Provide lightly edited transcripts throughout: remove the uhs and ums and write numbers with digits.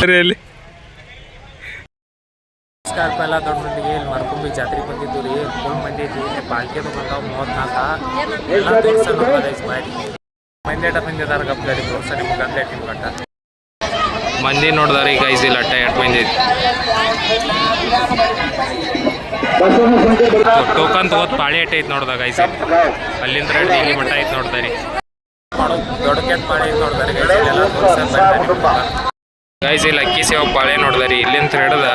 ನಮಸ್ಕಾರ. ಪೆಲ್ಲ ದೊಡ್ಡ ಮಂದಿಗೆ ಇಲ್ಲಿ ಮರ್ಕುಂಬಿ ಜಾತ್ರೆ ಬಂದಿದ್ದು ರೀ. ಫುಲ್ ಮಂದಿ ಐತಿ. ಪಾಲ್ಕಿದು ಬಂದಾವ 34 ಎಲ್ಲ ತೋರ್ಸೋಣ ಮಾಡಿ ಮಂದಿ ಅಡ್ಡ ಮಂದಿ ಅದಾರ ಗಪ್ಲರಿ ತೋರ್ಸ ನಿಮ್ಗೆ ಗಂದೆ ಟೀಮ್ ಕಟ್ಟ ಮಂದಿ ನೋಡ್ದಾರ ಈಗ ಇಲ್ಲಿ ಅಟ್ಟ 8 ಮಂದಿ ಐತಿ. ಟೋಕನ್ ತಗೋತ್ ಪಾಳಿ ಅಟ್ಟ ಐತಿ ನೋಡ್ದಾಗ ಐಸ್ ಅಲ್ಲಿಂದ ಹಿಡಿದು ಇಲ್ಲಿ ಮಟ್ಟ ಐತಿ ನೋಡ್ದಾರಿ. ದೊಡ್ಡ ಕೆಟ್ಟ ಪಾಳಿ ಐತಿ ನೋಡ್ದಾರಿ ಎಲ್ಲ ತೋರ್ಸ ಗೈಸ್. ಇಲ್ಲಿ ಅಕ್ಕಿ ಸೇವ ಪಾಳೆ ನೋಡ್ದಾರಿ. ಇಲ್ಲಿಂದ ಹಿಡ್ದ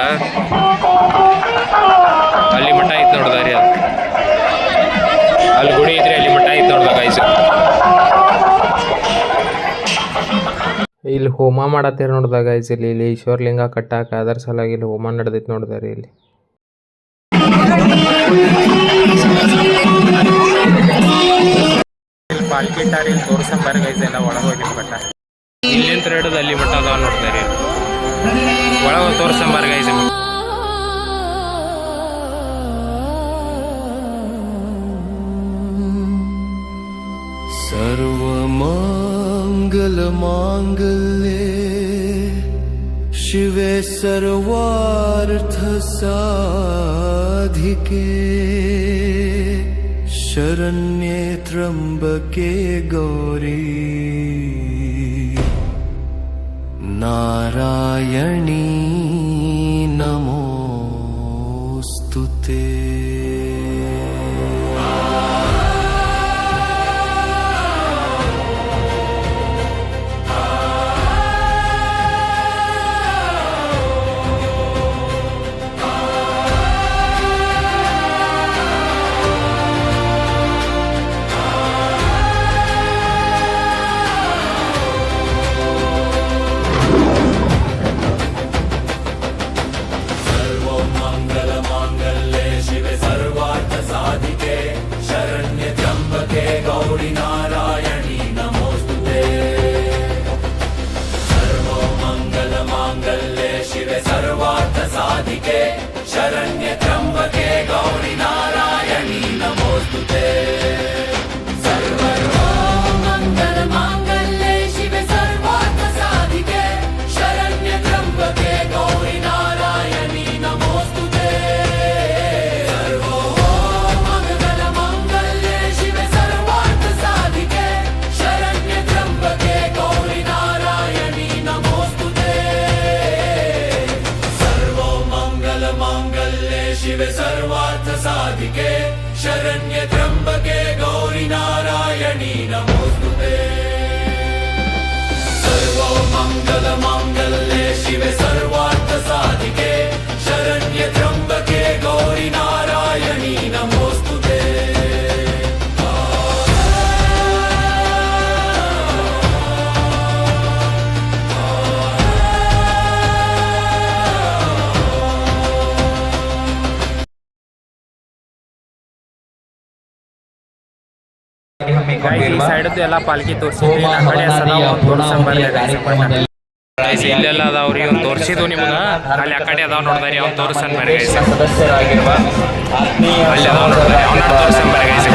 ಅಲ್ಲಿ ಮಟ್ಟ ಐತಿ ನೋಡ್ದಾರಿ. ಅದು ಅಲ್ಲಿ ಗುಡಿ ಐತ್ರಿ, ಅಲ್ಲಿ ಮಟ್ಟ ಐತಿ ನೋಡ್ದ ಗೈಸ್. ಇಲ್ಲಿ ಹೋಮ ಮಾಡತ್ತೀರಿ ನೋಡ್ದ ಗೈಸ್. ಇಲ್ಲಿ ಈಶ್ವರ್ಲಿಂಗ ಕಟ್ಟಾಕ ಅದರ ಸಲಾಗಿ ಇಲ್ಲಿ ಹೋಮ ನಡೆದೈತಿ ನೋಡ್ದಾರಿ. ಇಲ್ಲಿ ಪಾಲ್ಕಿ ಟಾರಿ ಇಲ್ಲಿ ತೋರ್ಸಂಬಾರ ಗೈಸ್. ಎಲ್ಲ ಒಳಗೆ ಹೋಗಿನ ಬಟ್ಟ ಇಲ್ಲಿಂದ ಹಿಡಿದು ಅಲ್ಲಿ ಮಟ್ಟ ಅದಾವ ನೋಡ್ತಾರೆ. ಒಳಗೆ ತೋರ್ಸಂಬಾರ ಗೈಸ್. ಸರ್ವ ಮಂಗಲ ಮಾಂಗಲ್ಯೆ ಶಿವೆ ಸರ್ವಾರ್ಥ ಸಾಧಿಕೆ ಶರಣ್ಯೆ ತ್ರ್ಯಂಬಕೆ ಗೌರಿ ನಾರಾಯಣೀ ನಮೋಸ್ತುತೆ. शरण्य त्र्यंबके गौरी नारायणी नमोस्तुते. सर्वमंगल मांगल्ये शिवे सर्वार्थ साधिके शरण्य त्र्यंबके गौरी नारायणी नमोस्तुते. सर्वमंगल मांगल्ये शिवे सर्वार्थ साधिके शरण्य त्र्यंबके गौरी नारायणी नमोस्तुते. मांगल्ये शिवे सर्वार्थ साधिके शरण्य त्र्यंबके गौरी नारायणी नमोस्तुते. सर्व मंगल मांगल्ये शिवे सर्वार्थ साधिके शरण्य त्र्यंबके गौरी नारायणी नमोस्तुते. ಈ ಸೈಡದ್ದು ಎಲ್ಲ ಪಾಲ್ಕಿ ತೋರಿಸಿದ್ವಿ. ಆ ಕಡೆ ಸಲ ಒಂದು ತೋರ್ಸಂಬರ್ಲಿ ಗೈಸ್. ಇಲ್ಲೆಲ್ಲ ಅದಾವ್ರಿ. ಒಂದು ತೋರಿಸಿದ್ವು ನಿಮ್ಗೆ. ಅಲ್ಲಿ ಆ ಕಡೆ ಅದಾವ ನೋಡ್ದಾರಿ. ಅವ್ನು ತೋರಿಸಂಬರ್ರಿ ಗೈಸ್. ಅಲ್ಲಿ ಅದಾವ ನೋಡ್ದಾರಿ. ಅವ್ನ ತೋರಿಸಂಬರ್ರಿ ಗೈಸ್.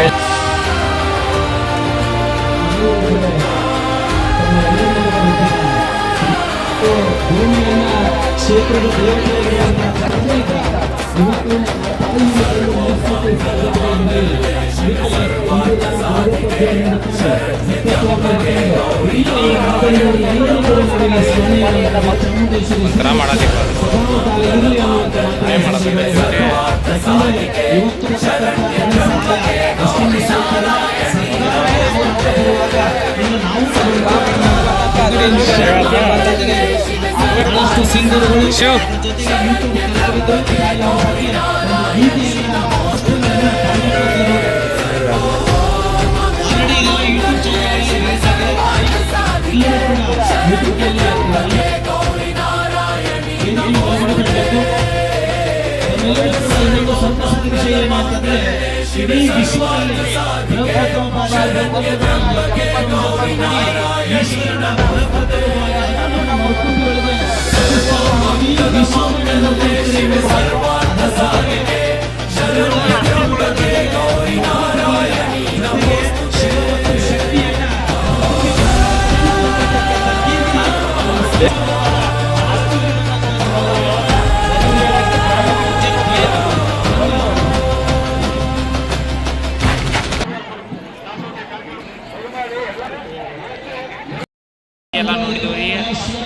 ಎಲ್ಲ ನೋಡಿದ್ವಿ ರೀ.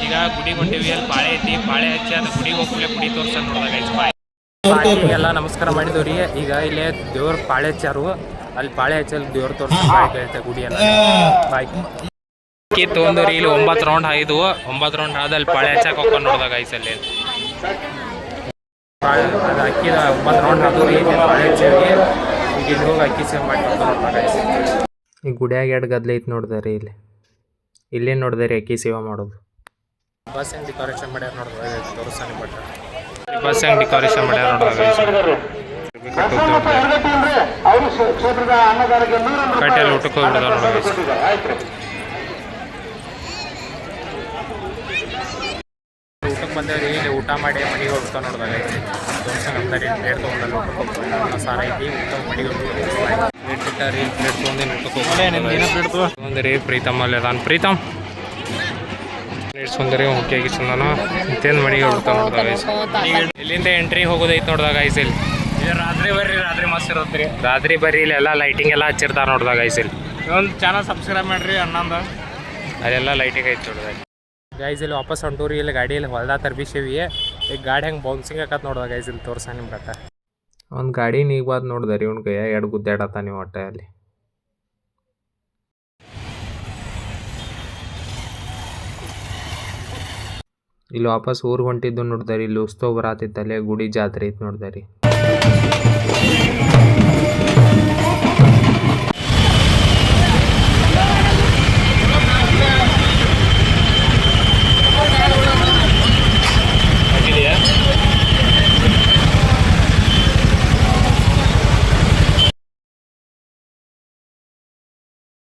ಈಗ ಗುಡಿಗೆ ಹೊಂಟಿವಿ. ಅಲ್ಲಿ ಪಾಳೆ ಐತಿ, ಪಾಳೆ ಹಚ್ಚಿ ಅದು ಗುಡಿಗೆ ಹೋಗ್ಲೇ ಗುಡಿ ತೋರ್ಸ ನೋಡಿದಾಗ ಪಾಳಿಗೆಲ್ಲ ನಮಸ್ಕಾರ ಮಾಡಿದ್ವಿ ರೀ. ಈಗ ಇಲ್ಲೇ ದೇವ್ರ ಪಾಳೆ ಹಚ್ಚಾರು, ಅಲ್ಲಿ ಪಾಳೆ ಹಚ್ಚಲ್ಲಿ ದೇವ್ರ ತೋರ್ಸ ಐತೆ ಗುಡಿಯೆಲ್ಲ ಬಾಯ್ ಅಕ್ಕಿ ತೊಗೊಂಡ್ರಿ. ಇಲ್ಲಿ 9 ರೌಂಡ್ ಆಯ್ದು. 9 ರೌಂಡ್ ಆದ ಅಲ್ಲಿ ಪಾಳೆ ಹಚ್ಚಕ್ಕೆ ಹೋಗ್ಕೊಂಡು ನೋಡಿದಾಗ ಐಸಲ್ಲಿ ಅದು ಅಕ್ಕಿ 9 ರೌಂಡ್ ಆದವು ರೀ. ಪಾಳೆ ಹಚ್ಚೇವಿ. ಈಗ ಇಲ್ಲಿ ಹೋಗಿ ಅಕ್ಕಿ ಸೇವ್ ಮಾಡಿ ಈ ಗುಡಿಯಾಗ 2 ಗದ್ಲೆ ಐತೆ ನೋಡಿದೆ ರೀ. ಇಲ್ಲೇ ನೋಡಿದೆ ರೀ ಅಕ್ಕಿ ಸೇವೆ ಮಾಡೋದು. ಬಸ್ ಹೆಂಗೆ ಡೆಕೋರೇಷನ್ ಮಾಡ್ಯಾರ ನೋಡಿದ್ರೆ ತೋರಿಸ್ತಾನೆ ಬಟ್ ಬಸ್ ಹೆಂಗೆ ಡೆಕೋರೇಷನ್ ಮಾಡ್ಯಾರ ನೋಡಿದಾಗ ಕಟ್ಟೆಲ್ಲ ಊಟಕ್ಕೆ ಹೋಗ್ಬಿಡ್ದ ನೋಡಿದಾಗ ಊಟಕ್ಕೆ ಬಂದೇವ್ರಿ. ಇಲ್ಲಿ ಊಟ ಮಾಡಿ ಮನೆಗೆ ಹೋಗ್ತಾ ನೋಡಿದಾಗ ದೋಸೆ ಅಂತಾರೆ ಪ್ಲೇಟ್ ತೊಗೊಂಡಲ್ಲಿ ಊಟಕ್ಕೆ ಹೋಗ್ತಾರೆ. ಸಾರ ಐತಿ ಊಟ ಮನೆಗೆ ಹೋಗ್ತಾರೆ. ಪ್ಲೇಟ್ ಬಿಟ್ಟಾರಿ. ಪ್ಲೇಟ್ ತೊಗೊಂಡು ಊಟಕ್ಕೆ ಹೋಗ್ತಾರೆ. ಪ್ರೀತಮ್ಮಲ್ಲಿ ಅದಾನ. ಪ್ರೀತಮ್ ಇಡ್ಸ್ಕೊಂಡ್ರಿ ಹೋಗಿ ಚಂದನ ಇಂತೇನು ಮನೆಗೆ ಹೋಗ್ತಾ ನೋಡಿದಾಗ ಇಲ್ಲಿಂದ ಎಂಟ್ರಿ ಹೋಗೋದೈತೆ ನೋಡಿದಾಗ ಐಸಲ್ಲಿ ರಾತ್ರಿ ಬರ್ರಿ. ರಾತ್ರಿ ಮಸ್ತ್ ಇರುತ್ತೆ ರೀ. ರಾತ್ರಿ ಬರ್ರಿ. ಇಲ್ಲೆಲ್ಲ ಲೈಟಿಂಗ್ ಎಲ್ಲ ಹಚ್ಚಿರ್ತಾರೆ ನೋಡಿದಾಗ ಐಸಲ್ಲಿ. ಒಂದು ಚಾನಲ್ ಸಬ್ಸ್ಕ್ರೈಬ್ ಮಾಡಿರಿ ಅಣ್ಣಂದು. ಅಲ್ಲೆಲ್ಲ ಲೈಟಿಂಗ್ ಐತೆ ನೋಡಿದಾಗ ಗೈಸಲ್ಲಿ ವಾಪಸ್ ಹೊಂಟೂರಿ. ಇಲ್ಲಿ ಗಾಡಿಯಲ್ಲಿ ಹೊಲ್ದಾಗ ತರ್ಬಿಸೇವಿ. ಈಗ ಗಾಡಿ ಹೆಂಗೆ ಬೌನ್ಸಿಂಗ್ ಆಕತ್ ನೋಡಿದಾಗ ಗೈಸಲ್ಲಿ ತೋರ್ಸ ನಿಮ್ಮ ಕಟ್ಟ ಒಂದು ಗಾಡಿ ನೀಗ್ಬಾದ್ ನೋಡ್ದೆ ರೀ. ಅವ್ನ ಕೈಯಾಗ 2 ಗುದ್ದಾಡತ್ತ ನೀವು ಹೊಟ್ಟೆ ಅಲ್ಲಿ. ಇಲ್ಲಿ ವಾಪಸ್ ಊರಿಗೆ ಹೊಂಟಿದ್ದು ನೋಡ್ದೆ ರೀ. ಇಲ್ಲಿ ಉತ್ಸವ ಬರಾತಿತ್ತಲ್ಲೇ ಗುಡಿ ಜಾತ್ರೆ ಐತೆ ನೋಡ್ದೆ ರೀ.